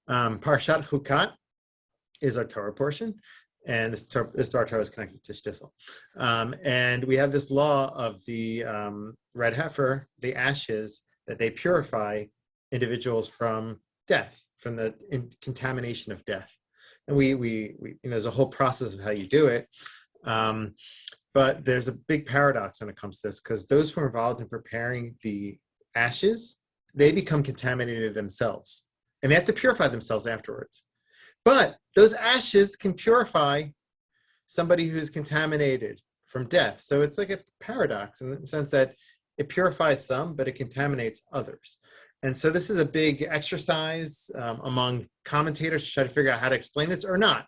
Parshat Chukat is our Torah portion, and this Dvar Torah is connected to Shtisel. And we have this law of the Red Heifer, the ashes, that they purify individuals from death, from the contamination of death. And there's a whole process of how you do it. But there's a big paradox when it comes to this, because those who are involved in preparing the ashes, they become contaminated themselves, and they have to purify themselves afterwards. But those ashes can purify somebody who's contaminated from death. So it's like a paradox in the sense that it purifies some, but it contaminates others. And so this is a big exercise among commentators to try to figure out how to explain this or not.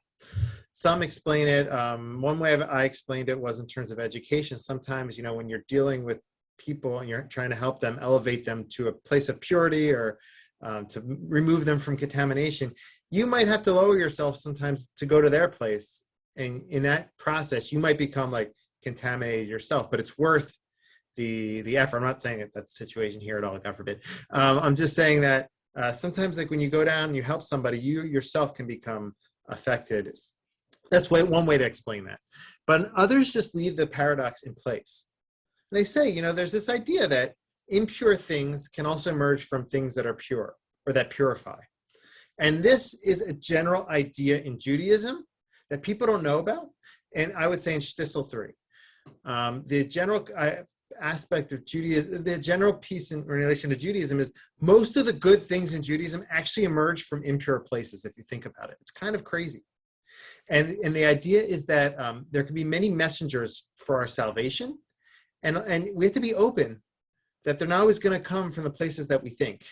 Some explain it. One way I explained it was in terms of education. Sometimes, when you're dealing with people and you're trying to help them, elevate them to a place of purity or to remove them from contamination, you might have to lower yourself sometimes to go to their place. And in that process, you might become like contaminated yourself, but it's worth the effort. I'm not saying that that's the situation here at all, God forbid. I'm just saying that sometimes, like when you go down and you help somebody, you yourself can become affected. That's one way to explain that. But others just leave the paradox in place. And they say, there's this idea that impure things can also emerge from things that are pure or that purify. And this is a general idea in Judaism that people don't know about. And I would say in Shtisel 3. The general aspect of Judaism, the general piece in relation to Judaism is most of the good things in Judaism actually emerge from impure places, if you think about it. It's kind of crazy. And the idea is that there can be many messengers for our salvation. And we have to be open that they're not always going to come from the places that we think.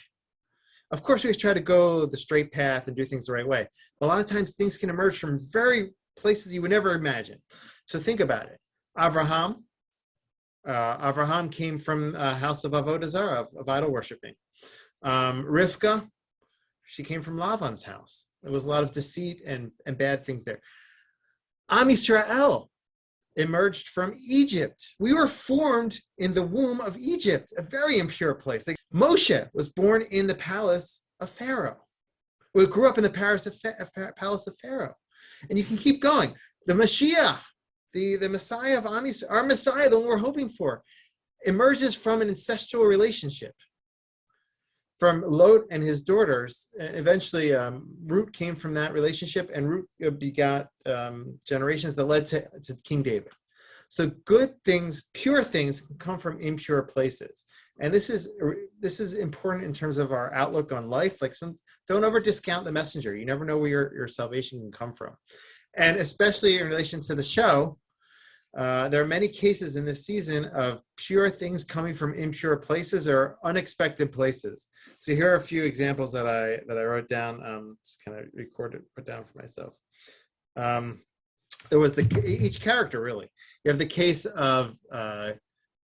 Of course, we always try to go the straight path and do things the right way. A lot of times things can emerge from very places you would never imagine. So think about it. Avraham came from a house of Avodah Zarah, of idol worshiping. Rivka, she came from Lavan's house. There was a lot of deceit and bad things there. Am Yisrael emerged from Egypt. We were formed in the womb of Egypt, a very impure place. Like Moshe was born in the palace of Pharaoh. We grew up in the palace of Pharaoh. And you can keep going. The Mashiach, the Messiah of Am Yisrael, our Messiah, the one we're hoping for, emerges from an incestual relationship. From Lot and his daughters, eventually Root came from that relationship, and Root begot generations that led to King David. So good things, pure things, can come from impure places, and this is important in terms of our outlook on life. Like don't ever discount the messenger. You never know where your salvation can come from, and especially in relation to the show. There are many cases in this season of pure things coming from impure places or unexpected places. So here are a few examples that I wrote down. Just kind of put down for myself. There was each character really. You have the case of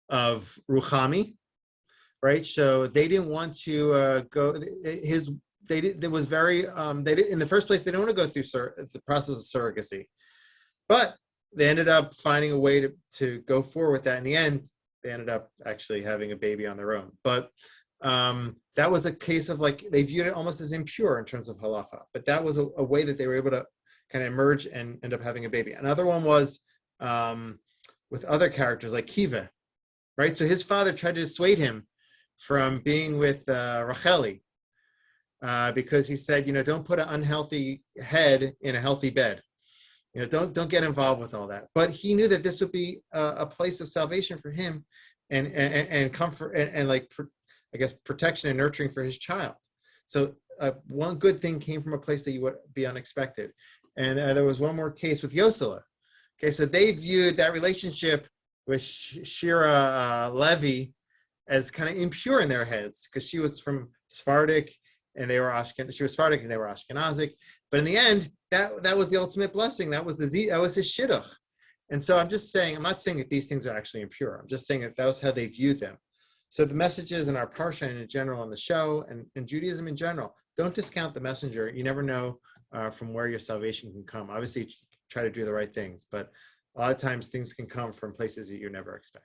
Ruchami, right? So they didn't want to go. There was very. They did, in the first place, they don't want to go through the process of surrogacy, but they ended up finding a way to go forward with that. In the end, they ended up actually having a baby on their own. But that was a case of like, they viewed it almost as impure in terms of halacha. But that was a way that they were able to kind of emerge and end up having a baby. Another one was with other characters like Kiva, right? So his father tried to dissuade him from being with Racheli because he said, don't put an unhealthy head in a healthy bed. Don't get involved with all that. But he knew that this would be a place of salvation for him, and comfort and like I guess protection and nurturing for his child. So one good thing came from a place that you would be unexpected. And there was one more case with Yosela. Okay, so they viewed that relationship with Shira Levi as kind of impure in their heads because she was from Sephardic and they were Ashkenazic. She was Sephardic and they were Ashkenazic. But in the end, that was the ultimate blessing. That was his shidduch. And so I'm not saying that these things are actually impure. I'm just saying that was how they viewed them. So the messages in our parsha and in general on the show and in Judaism in general, don't discount the messenger. You never know from where your salvation can come. Obviously, try to do the right things, but a lot of times things can come from places that you never expect.